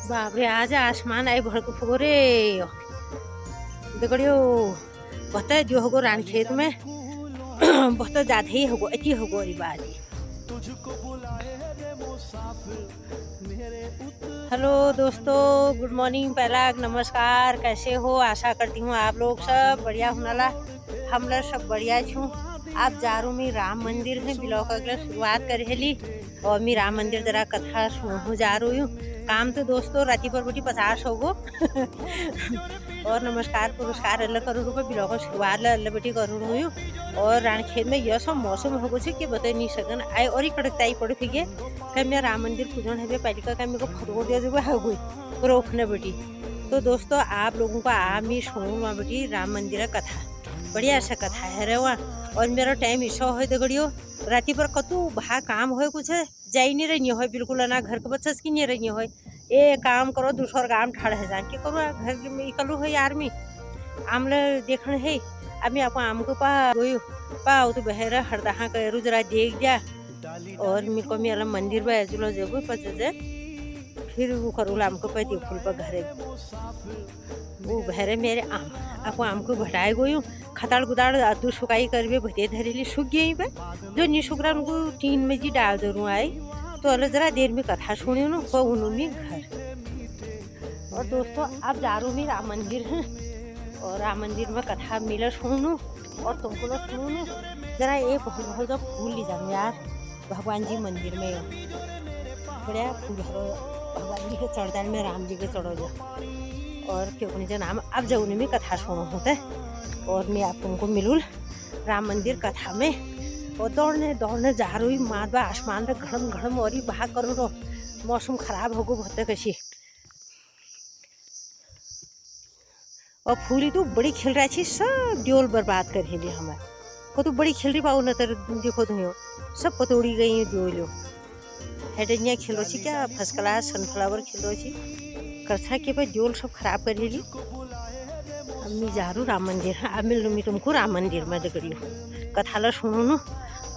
बाप रे आज आसमान आई भड़क फुगो रे दगड़ियो बहुत जो होगो रान खेत में बहुत ज्यादा ही होगो अति होगो अरी बाजी। हेलो दोस्तों, गुड मॉर्निंग, पहला नमस्कार। कैसे हो? आशा करती हूँ आप लोग सब बढ़िया होनाला। हम लोग सब बढ़िया छू। आप जारू में राम मंदिर है ब्लॉग अगला शुरुआत कर हेली और मैं राम मंदिर जरा कथा सुनहु जा रही हूँ। काम तो दोस्तों राती पर बटी 50 होगो और नमस्कार पुरस्कार अल्लाह करोड़ रुपये ब्लॉग शुरुआत अल्लाह बेटी करोड़ हुई। और रानखेत में यह सब मौसम होगो छे कि बता नहीं सकन आई और कड़कताई पड़ फिगे कहीं मैं राम मंदिर पूजन है पहले का मेरे को फटको दिया जब है गई रोकने बेटी। तो दोस्तों आप लोगों को आप भी सुनूँ बेटी राम मंदिर कथा बढ़िया सा कथा है रे वहाँ। और मेरा टाइम ऐसा हो दगड़ियो राती पर कतु भा काम हो कुछ जाई नहीं रही हो बिल्कुल ना घर के बच्चा की नहीं रही हो ए काम करो दूसरा काम ठाड़ है जान के करो घर में इकलू है आर्मी आमले देखने है अभी आप आम को पाओ तो बहरा हरदहा करू जरा देख जा और मेरे को मेरा मंदिर में जुलो जब पचे फिर वो करूँ आम को पैती फूल पर घरे वो भरे मेरे आम आपको आम को भटाए गई खताड़ गुदाड़ अदू सुकाई कर भटे धरेली सूख गई पे जो नहीं सूख रहा उनको टीन में जी डाल जरूँ आई तो अलग जरा देर में कथा सुनी ना उन्होंने घर। और दोस्तों आप जा रो में राम मंदिर है और राम मंदिर में कथा मिला सुनू और तुमको लोग सुनू जरा एक बहुत बहुत जो फूल ली जाऊँ यार भगवान जी मंदिर में बढ़िया फूल हरो भगवान जी के चढ़दान में राम जी के चढ़ो जाओ और क्यों जो नाम अब जऊन में कथा सुनो होता है और मैं आप तुमको मिलूँ राम मंदिर कथा में और दौड़ने दौड़ने जा रही माधवा आसमान में घड़म घड़म और बहा करो मौसम खराब होगो बहुत कशी और फूली तो बड़ी खिल रही थी सब ड्योल बर्बाद कर हेली हमारे को तो बड़ी खिल रही पाऊ न तर देखो तुम सब पतोड़ी गई ड्योलो हेडनिया खिलो छी क्या फर्स्ट क्लास सनफ्लावर खिलो छी करछा के भाई ड्योल सब खराब कर हेली। अम्मी जारू राम मंदिर अब मिल तुमको राम मंदिर में दगड़ियो कथाला सुनो न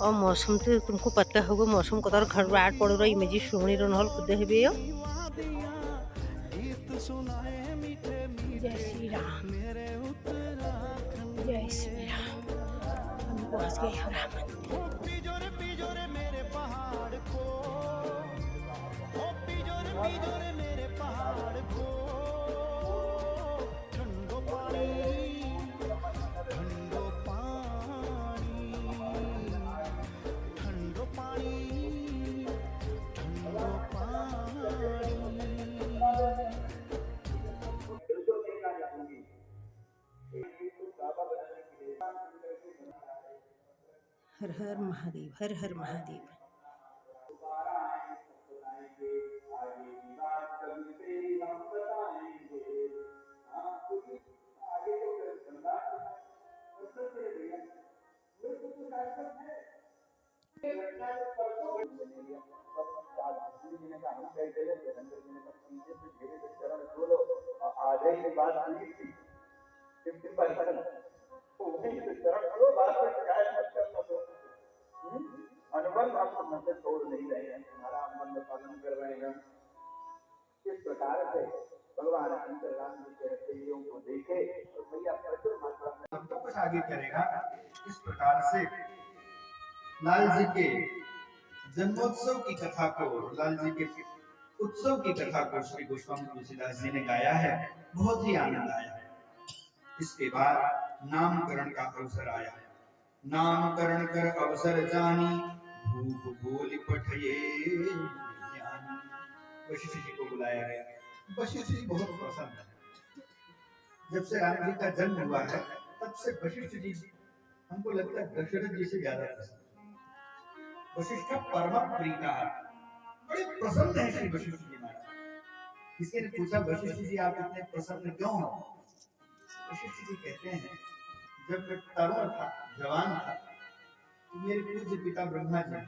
और मौसम तो तुमको पता होगा मौसम को तर घर बार पड़ रही मजी सुनी रहल खुद है जय श्री राम जय श्री राम हम पहुँच गए हो राम हर हर महादेव हर हर महादेव। अनुबंध आप हमसे तोड़ नहीं रहे हैं, तुम्हारा अनुबंध पालन कर रहे हैं। इस प्रकार से भगवान शंकर राम जी के रचयियों को देखे तो भैया प्रचुर मात्रा में सबको कुछ आगे करेगा। इस प्रकार से लाल जी के जन्मोत्सव की कथा को, लाल जी के उत्सव की कथा को श्री गोस्वामी तुलसीदास जी ने गाया है, बहुत ही आनंद आया है। इसके बाद नामकरण का अवसर आया। नामकरण कर अवसर जानी भूप बोली पठये ज्ञानी। वशिष्ठ जी को बुलाया गया। वशिष्ठ जी बहुत प्रसन्न है। जब से राम जी का जन्म हुआ है तब से वशिष्ठ जी हमको लगता है दशरथ जी से ज्यादा प्रसन्न। वशिष्ठ परम प्रीता बड़े प्रसन्न है श्री वशिष्ठ जी महाराज। किसी ने पूछा वशिष्ठ जी आप इतने प्रसन्न क्यों हो? वशिष्ठ जी कहते हैं जब मैं तरुण था, जवान था, तो मेरे पूज्य पिता ब्रह्मा जी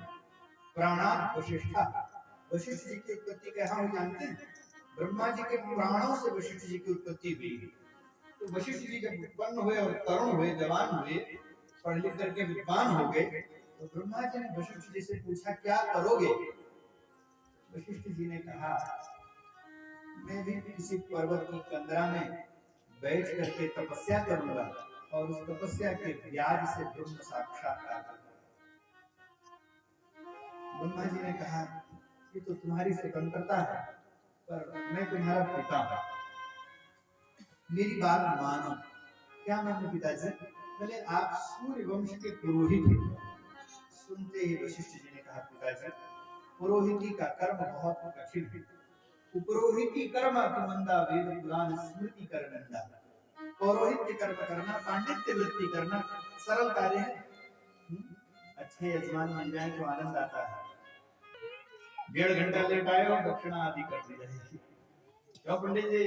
प्राणात वशिष्ठा, वशिष्ठ जी की उत्पत्ति कहाँ हुई जानते हैं? ब्रह्मा जी के प्राणों से वशिष्ठ जी की उत्पत्ति हुई। तो वशिष्ठ जी जब उत्पन्न हुए और तरुण हुए, जवान हुए, पढ़ लिख करके विद्वान हो गए, तो ब्रह्मा जी ने वशिष्ठ जी से पूछा क्या करोगे? वशिष्ठ जी ने कहा मैं भी किसी पर्वत की कंदरा में बैठ करके तपस्या करूंगा और उस तपस्या के ब्याज से ब्रह्म साक्षात्कार करूंगा। ब्रह्मा जी ने कहा, ये तो तुम्हारी स्वतंत्रता है, पर मैं तुम्हारा पिता हूं, मेरी बात मानो। क्या मानो पिताजी? बोले आप सूर्य वंश के पुरोहित हो। सुनते ही वशिष्ठ जी ने कहा, पिताजी पुरोहिती का कर्म बहुत कठिन है। पुरोहिती कर्म मंदा वेद पुराण स्मृति कर नंदा। पौरोहित्य कर्म करना, पांडित्य वृत्ति करना सरल कार्य है। अच्छे यजमान बन जाए तो आनंद आता है। 1.5 घंटा लेट आए और दक्षिणा आदि कर दी जाएगी। क्यों पंडित जी?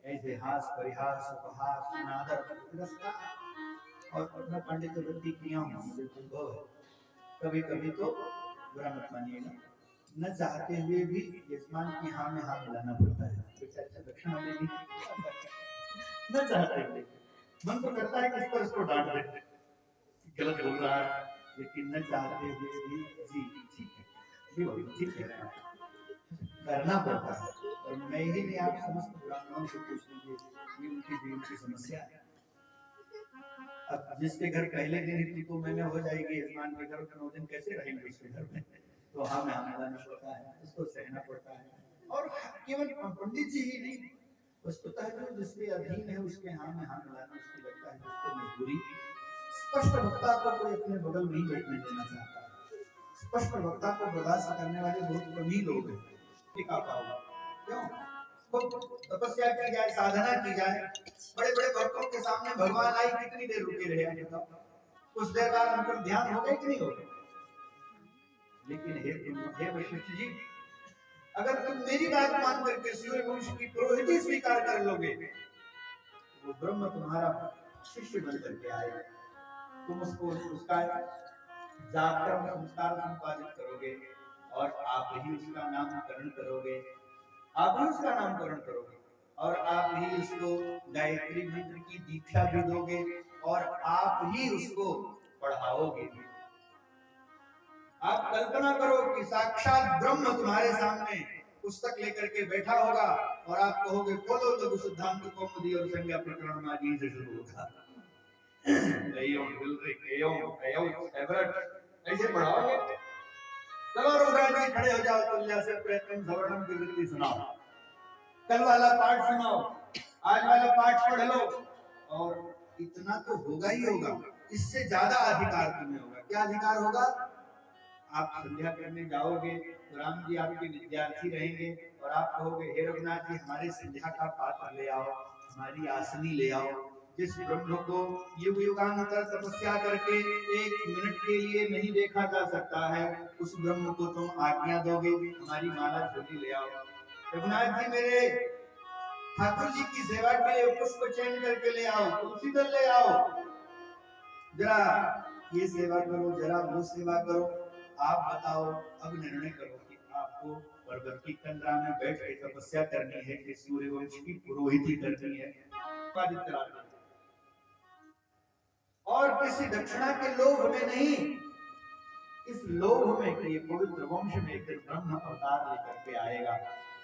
ऐसे हास परिहास उपहास अनादर तिरस्कार और अपना पंडित वृत्ति किया हूं, मुझे अनुभव है। कभी कभी तो बुरा मत मानिएगा, न चाहते हुए भी यजमान की हाँ में हाँ मिलाना पड़ता है। अच्छा दक्षिणा लेनी न चाहते हुए मन तो करता है कि इस पर इसको डांट दे, गलत बोल रहा है, लेकिन न चाहते हुए भी जी ठीक है, जी ठीक है, करना पड़ता है। और मैं ही नहीं, आप समस्त ब्राह्मणों से पूछ लीजिए, ये उनकी जीवन की समस्या है। अब जिसके घर पहले दिन ही तो मैंने हो जाएगी, यजमान के घर 9 दिन कैसे रहेंगे उसके घर में? तो हाँ में हाँ मिलाना पड़ता है, उसको सहना पड़ता है। और केवल पंडित जी ही नहीं, वस्तुतः जो जिसके अधीन है उसके हाँ में हाँ मिलाना उसको लगता है उसको मजबूरी। स्पष्ट वक्ता को कोई अपने बगल नहीं बैठने देना चाहता। स्पष्ट वक्ता को बर्दाश्त करने वाले बहुत कम ही लोग हैं। टिका पाओ क्यों? तपस्या की जाए, साधना की जाए, बड़े बड़े भक्तों के सामने भगवान आई, कितनी देर रुके रहे हैं बताओ? कुछ देर बाद उन पर ध्यान हो गया कि नहीं हो गया? लेकिन हे वशिष्ठ जी, अगर तुम मेरी बात मान करके सूर्य वंश की पुरोहिती स्वीकार कर लोगे, वो ब्रह्म तुम्हारा शिष्य बन करके आएगा। तुम उसको उसका जापकर्म संस्कार संपादित करोगे और आप ही उसका नामकरण करोगे, आप ही उसका नामकरण करोगे और आप ही उसको गायत्री मंत्र की दीक्षा भी दोगे और आप ही उसको पढ़ाओगे। आप कल्पना करो कि साक्षात ब्रह्म तुम्हारे सामने पुस्तक लेकर के बैठा होगा और आप कहोगे खोलो लघु सिद्धांत कौमुदी और संज्ञा प्रकरण आदि से शुरू होगा। ऐसे पढ़ाओगे। चलो रुद्राज जी खड़े हो जाओ, तुल्या से प्रयत्न सवर्णम की वृत्ति सुनाओ, कल वाला पाठ सुनाओ, आज वाला पाठ पढ़ लो, और इतना तो होगा ही होगा। इससे ज्यादा अधिकार तुम्हें होगा। क्या अधिकार होगा? आप संध्या करने जाओगे तो राम जी आपके विद्यार्थी रहेंगे और आप कहोगे, हे रघुनाथ जी हमारे संध्या का पात्र ले आओ, हमारी आसनी ले आओ। जिस ब्रह्म को युग युगांतर तपस्या करके 1 मिनट के लिए नहीं देखा जा सकता है, उस ब्रह्म को तुम आज्ञा दोगे, हमारी माला झोली ले आओ। रघुनाथ जी मेरे ठाकुर जी की सेवा के लिए पुष्प चयन करके ले आओ, तुलसी दल ले आओ, जरा ये सेवा करो, जरा वो सेवा करो। आप बताओ, अब निर्णय करो कि आपको पर्वत की कंदरा में बैठ के तपस्या करनी है कि सूर्यवंश की पुरोहिती करनी है। और किसी दक्षिणा के लोभ में नहीं, इस लोभ में कि ये पवित्र वंश में एक ब्रह्म अवतार लेकर के आएगा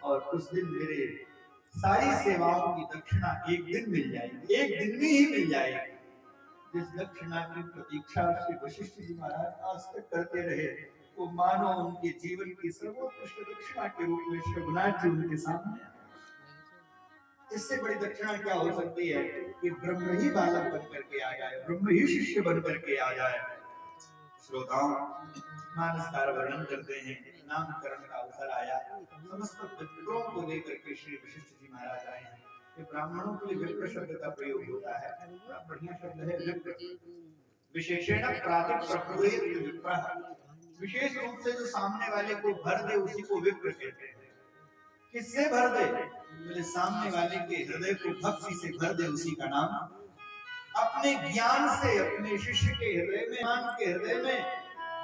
और उस दिन मेरे सारी सेवाओं की दक्षिणा एक दिन मिल जाएगी, एक दिन में ही मिल जाएगी। जिस दक्षिणा की प्रतीक्षा श्री वशिष्ठ जी महाराज आज तक करते रहे, तो मानो उनके जीवन की सर्वोत्कृष्ट दक्षिणा के रूप में रघुनाथ जी उनके सामने। इससे बड़ी दक्षिणा क्या हो सकती है कि ब्रह्म ही बालक बन करके आ जाए, ब्रह्म ही शिष्य बन करके आ जाए। श्रोताओं, मानस का वर्णन करते हैं, नामकरण का अवसर आया, समस्त विप्रों को लेकर के श्री वशिष्ठ जी महाराज आए हैं। ये ब्राह्मणों के लिए विप्र शब्द का प्रयोग होता है, बड़ा बढ़िया शब्द है विप्र। विशेषण प्रातिक प्रकृत विप्रः, विशेष रूप से जो सामने वाले को भर दे उसी को विप्र कहते हैं। किससे भर दे? मेरे सामने वाले के हृदय को भक्ति से भर दे, उसी का नाम। अपने ज्ञान से अपने शिष्य के हृदय में, मान के हृदय में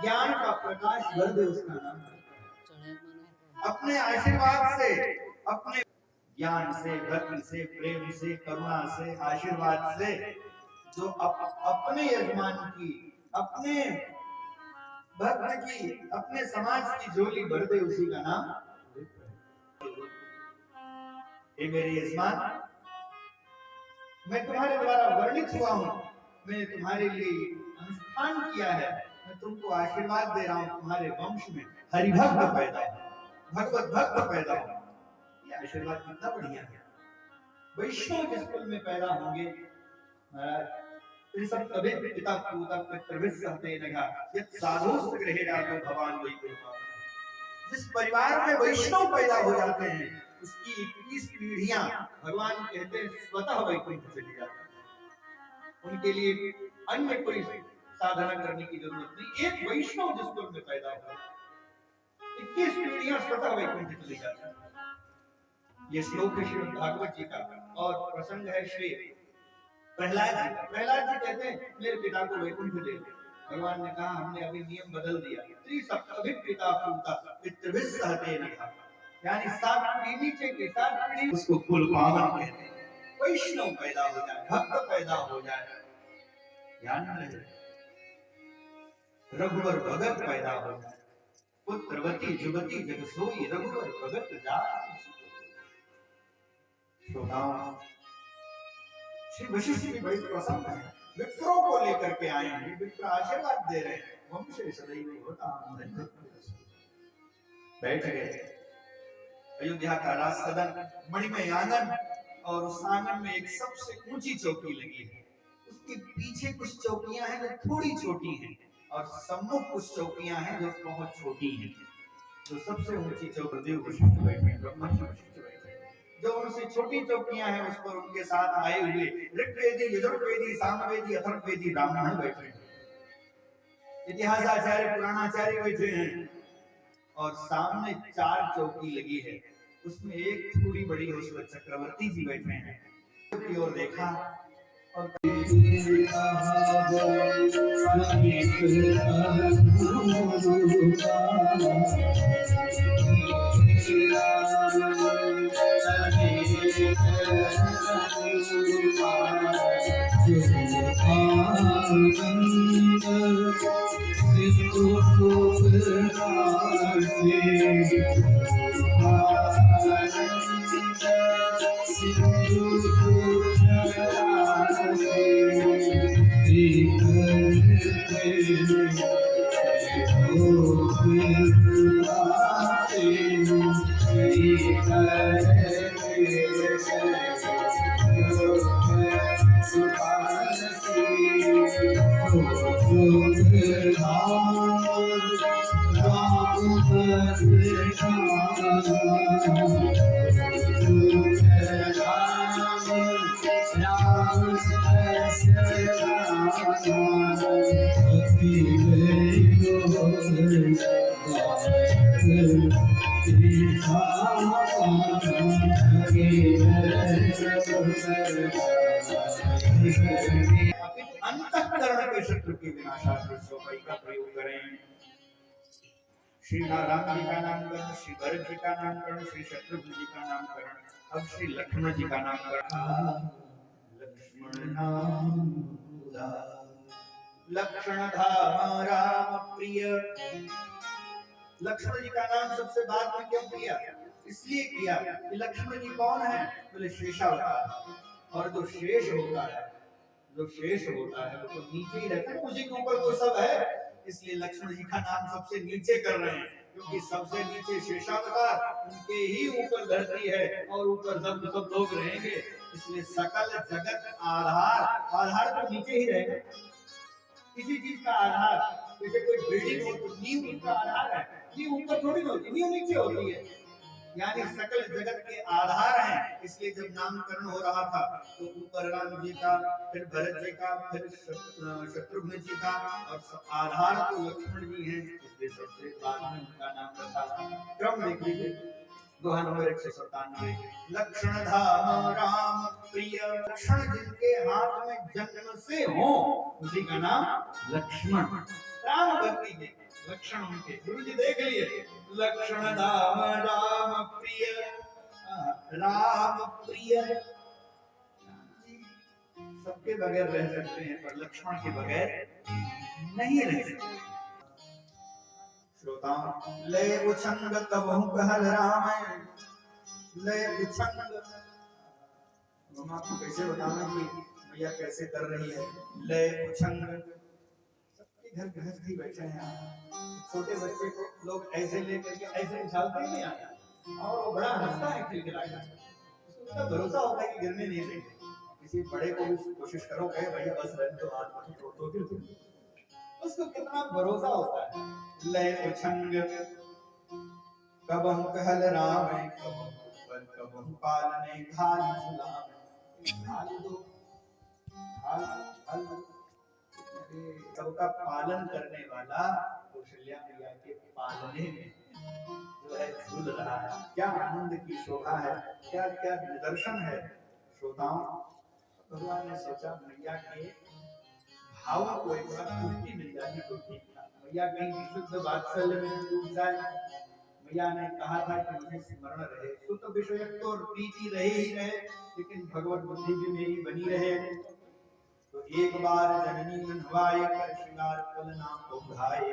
ज्ञान का प्रकाश भर दे, उसका नाम। अपने आशीर्वाद से, अपने ज्ञान से, भक्ति से, प्रेम से, करुणा से, आशीर्वाद से जो अपने यजमान की, अपने भक्त की, अपने समाज की झोली भर दे, उसी का नाम। हे मेरे यजमान, मैं तुम्हारे द्वारा वर्णित हुआ हूँ, मैंने तुम्हारे लिए अनुष्ठान किया है, मैं तुमको आशीर्वाद दे रहा हूँ, तुम्हारे वंश में हरिभक्त पैदा हो, भगवत भक्त पैदा हो। ये आशीर्वाद कितना बढ़िया है। वैष्णव जिस कुल में पैदा होंगे, सब तबे पिता पूता पितृभिः सहते नघा, यत् साधुस्त गृहे जातो भवान वही कृपा। जिस परिवार में वैष्णव पैदा हो जाते हैं, उसकी 21 पीढ़ियां भगवान कहते हैं स्वतः वैकुंठ चली जाती है। उनके लिए अन्य कोई साधना करने की जरूरत नहीं। एक वैष्णव जिस कुल में पैदा हो, 21 पीढ़ियां स्वतः वैकुंठ चली जाती है। ये श्लोक है श्रीमद् भागवत जी का और प्रसंग है श्री प्रहलाद जी का। प्रहलाद जी कहते हैं मेरे पिता को वैकुंठ दे दो। भगवान ने कहा हमने अभी नियम बदल दिया, त्रिसप्तभिः पिता पूता पितृभिः सहते नघा, यानी 7 पीढ़ी नीचे के 7 पीढ़ी उसको कुल पावन कहते हैं। वैष्णव पैदा हो जाए, भक्त पैदा हो जाए, ध्यान रहे, रघुवर भगत पैदा हो जाए, पुत्रवती जुवती जग सोई रघुवर भगत जात। श्री वशिष्ठ जी बड़ी प्रसन्न है, विप्रों को लेकर के आए हैं, विप्र आशीर्वाद दे रहे हैं। वंशे सदैव होता बैठ गए। अयोध्या का राज सदन मणिमय आंगन, और उस आंगन में एक सबसे ऊंची चौकी लगी है। उसके पीछे कुछ चौकियां हैं जो थोड़ी छोटी हैं, और सम्मुख कुछ चौकियां हैं जो बहुत छोटी हैं। जो सबसे ऊंची चौकी देव वशिष्ठ बैठे, ब्रह्मा जी वशिष्ठ बैठे। जो उनसे छोटी चौकियां हैं उस पर उनके साथ आए हुए ऋग्वेदी, यजुर्वेदी, सामवेदी, अथर्ववेदी ब्राह्मण बैठे हैं, इतिहासाचार्य, पुराणाचार्य बैठे हैं, और सामने 4 चौकी लगी है। उसमें एक थोड़ी बड़ी है, उस पर चक्रवर्ती जी बैठे हैं। की ओर देखा और अंतःकरण के शत्रु के विनाशार्थ सोपाई का प्रयोग करें। श्री राम जी का नामकरण, श्री भरत जी का नामकरण, श्री शत्रुघ्न जी का नामकरण, अब श्री लक्ष्मण जी का नामकरण। लक्ष्मण नाम लक्ष्मण धाम राम प्रिय। लक्ष्मण जी का नाम सबसे बाद में क्यों किया? इसलिए किया कि लक्ष्मण जी कौन है? बोले शेषावतार। और जो शेष होता है, जो शेष होता है वो तो नीचे ही रहता है, उसी के ऊपर वो सब है। इसलिए लक्ष्मण जी का नाम सबसे नीचे कर रहे हैं, क्योंकि सबसे नीचे शेषावतार, उनके ही ऊपर धरती है और ऊपर सब लोग रहेंगे। इसलिए सकल जगत आधार तो नीचे ही रहेगा। किसी चीज का आधार, जैसे कोई बिल्डिंग हो तो नींव उसका आधार है, नींव ऊपर थोड़ी होती, नींव नीचे होती है। यानी सकल जगत के आधार हैं। इसलिए जब नामकरण हो रहा था तो ऊपर राम जी का, फिर भरत जी का, फिर शत्रुघ्न जी का, और आधार तो लक्ष्मण जी हैं, इसलिए सबसे बाद में उनका नाम रखा। क्रम देख लीजिए, दोहा नंबर 197। लक्ष्मण धाम राम प्रिय। लक्ष्मण जिनके हाथ में जन्म से हो उसी का नाम लक्ष्मण। राम भक्ति के लक्षण उनके गुरु जी देख लिए। लक्ष्मण धाम राम प्रिय, राम प्रिय। सबके बगैर रह सकते हैं पर लक्ष्मण के बगैर नहीं रह सकते। श्रोता ले उछंग कबहु कहल राम, लय उछंग। हम आपको कैसे बताना कि मैया कैसे कर रही है लय उछंग। सबके घर गृहस्थी बैठे हैं, छोटे बच्चे को लोग ऐसे लेकर के ऐसे उछालते ही नहीं आता, और वो बड़ा हंसता है खिलखिलाकर, उसको इतना भरोसा होता है कि गिरने नहीं देंगे। किसी बड़े को भी कोशिश करो कहे भैया बस रहने दो, हाथ मत तोड़ दो, उसको कितना भरोसा होता है। लय उछंग कबहु कहल राम कबहु पालने घाल झुलाम। घाल दो, घाल सबका पालन करने वाला कौशल्या मैया के पालने में जो है झूल रहा है। क्या आनंद की शोभा है, क्या क्या निदर्शन है श्रोताओं। भगवान ने सोचा मैया के भाव को एक बार पुष्टि मिल जाती तो ठीक था। मैया कहीं विशुद्ध वात्सल्य में डूब जाए। मैया ने कहा था कि मुझे स्मरण रहे, सुत विषय तो प्रीति रहे ही रहे, लेकिन भगवत बुद्धि भी मेरी बनी रहे। तो एक बार जननी नहवाए कर श्रृंगार फल नाम उठाए।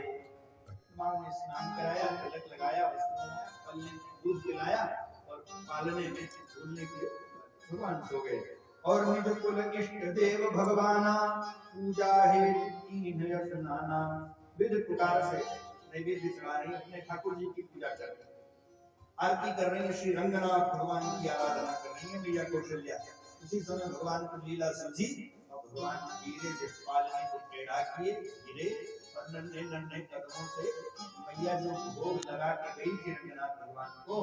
मां ने स्नान कराया, तिलक लगाया, वस्त्र बनाया, फल ने दूध पिलाया और पालने में झूलने के भगवान सो गए। और निज कुल इष्ट देव भगवाना पूजा है कीन यश नाना। विध प्रकार से नैवेद्य चढ़ा रही, अपने ठाकुर जी की पूजा कर रही, आरती कर रही है, श्री रंगनाथ भगवान की आराधना कर रही है मैया कौशल्या। उसी समय भगवान को लीला सूझी और भगवान धीरे से पालने को टेढ़ा किए, गिरे और नन्हे नन्हे कदमों से मैया जो भोग लगा के गई थी रंगनाथ भगवान को,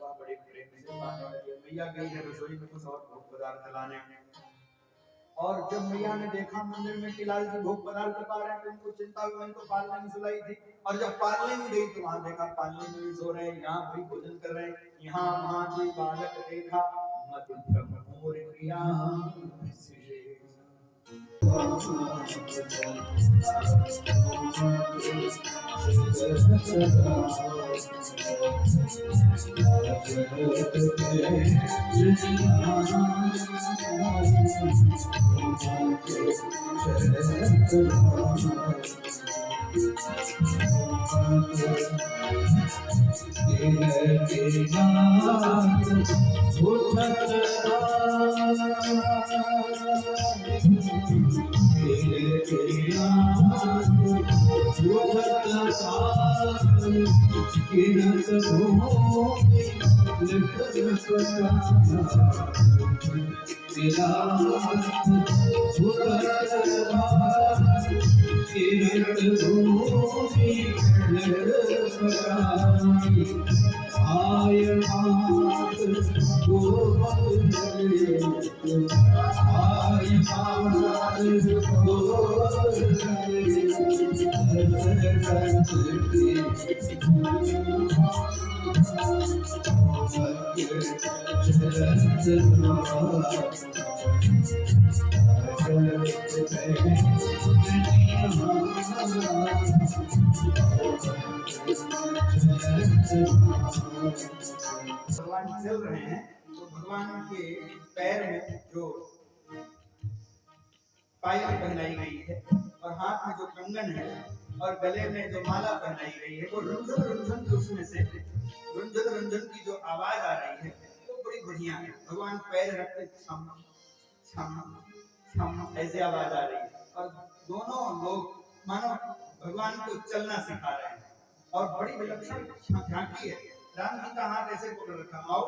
वह बड़े प्रेम से पाने लगी। मैया गई है रसोई में कुछ और भोग पदार्थ लाने, और जब मैया ने देखा मंदिर में कि लाल जी भोग पदार्थ पा रहे हैं तो उनको चिंता हुई, वहीं तो पालने में सुलाई थी। और जब पालने में गई तो वहां देखा पालने में भी सो रहे हैं, यहाँ भी भोजन कर रहे हैं। यहाँ वहां कोई बालक देखा मधुर मोर प्रिया भगवान चल रहे हैं तो भगवान के पैर में जो पायल पहनाई गई है और हाथ में जो कंगन है और गले में जो माला पहनाई गई है, वो रुंझन रुंझन उसमें से रुंझन रुंझन की जो आवाज आ रही है वो बड़ी बढ़िया है। भगवान पैर रखते छम छम छम ऐसे आवाज आ रही है और दोनों लोग मानो भगवान को चलना सिखा रहे हैं और बड़ी विलक्षण झांकी है। राम जी का हाथ ऐसे पकड़ रखा, आओ।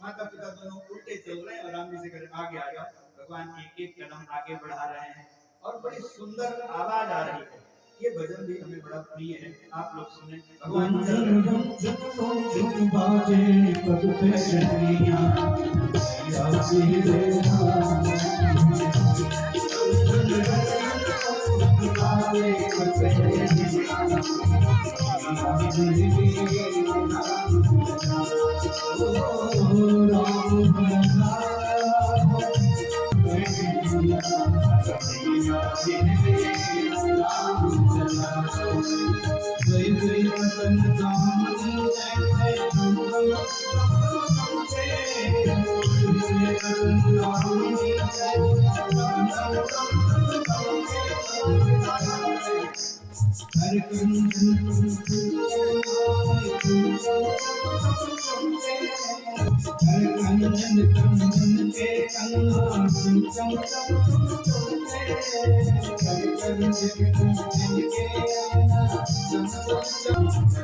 माता पिता दोनों उल्टे चल रहे हैं और राम जी से कह आगे आ जाओ। भगवान एक एक कदम आगे बढ़ा रहे हैं और बड़ी सुंदर आवाज आ रही है। ये भजन भी हमें बड़ा प्रिय है, आप लोग सुने। भगवान हर कंदन कंदन के कंगना चम चम चमके हर कंदन कंदन के कंगना चम चम चमके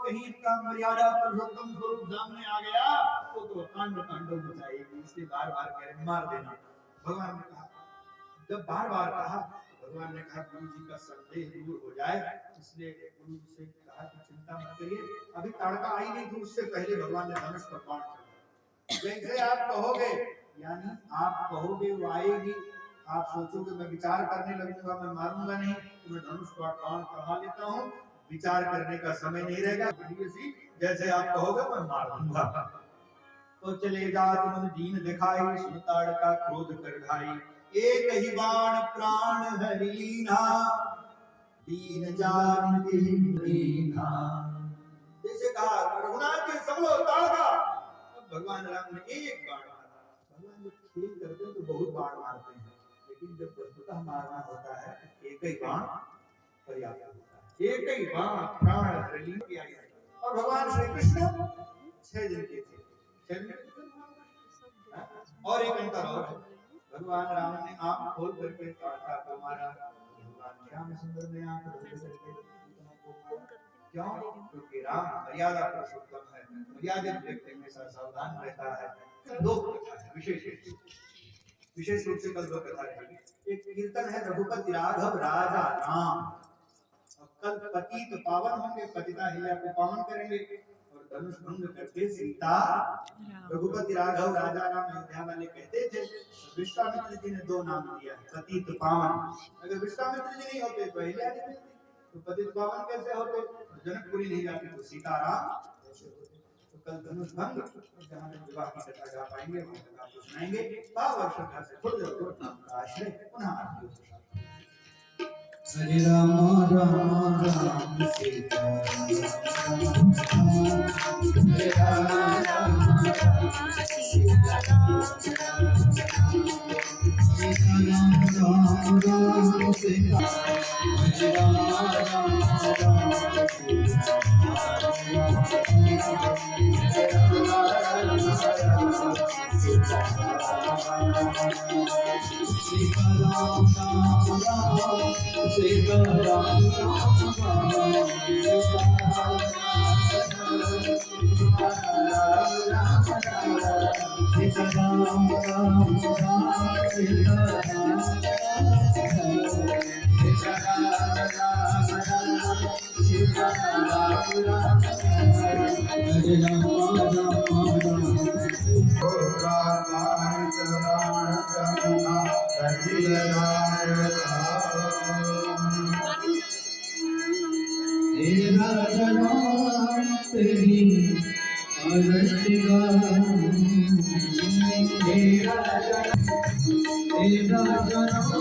कहीं का मर्यादा पुरुषोत्तम स्वरूप सामने आ गया तो तांडव मचाएगी, इसलिए बार बार कह रहे मार देना। भगवान ने कहा, जब बार बार कहा, भगवान ने कहा गुरु जी का संदेह दूर हो जाए, इसलिए गुरु से कहा कि चिंता मत करिए, अभी ताड़का आई नहीं थी, उससे पहले भगवान ने धनुष पर बाण चलाया। जैसे आप कहोगे, यानी आप कहोगे वो आएगी, आप सोचोगे मैं विचार करने लगूंगा, मैं मारूंगा नहीं, तो मैं धनुष पर बाण चढ़ा लेता हूँ, विचार करने का समय नहीं रहेगा, जैसे आप कहोगे मैं मार दूंगा। तो चले जात मन दीन दिखाई, सुन ताड़का क्रोध कर ढाई, एक ही बाण प्राण हरि लीना, दीन जान दीना। जैसे कहा रघुनाथ जी संभलो ताड़का, भगवान राम ने एक बाण मारा। भगवान जब खेल करते हैं तो बहुत बाण मारते हैं, लेकिन जब वस्तुतः मारना होता है तो एक ही बाण पर्याप्त होता है, एक ही बाण प्राण हरि लीना। और भगवान श्री कृष्ण 6 दिन के थे, 6 दिन और एक अंतर और है, भगवान राम ने आंख खोल करके ताड़का को मारा, भगवान श्याम सुंदर ने आंख बंद करके क्यों? क्योंकि राम मर्यादा पुरुषोत्तम है, मर्यादा व्यक्ति हमेशा सावधान रहता है। दो कथा है विशेष रूप से कल दो कथा रहेगी। एक कीर्तन है रघुपति राघव राजा राम, कल पतित पावन होंगे, पतिता हिल्या को पावन करेंगे, और धनुष भंग करके सीता रघुपति राघव राजा राम अयोध्या वाले कहते थे। विश्वामित्र जी ने 2 नाम दिया, पतित पावन। अगर विश्वामित्र जी नहीं होते तो अहिल्या जी मिलती, तो पतित पावन कैसे होते? जनकपुरी नहीं जाती तो सीताराम कैसे होते? तो कल धनुष भंग, जहाँ विवाह की कथा गा पाएंगे वहाँ कथा आपको सुनाएंगे। पावन श्रद्धा से खुद आश्रय पुनः आरती हो। हरे राम राम राम सीता राम, हरे राम राम राम सीता राम, राम राम सीता, हरे राम राम राम सीता, सीताराम राम राम सीताराम राम तेरा जनाब तेरी तेरा जनाब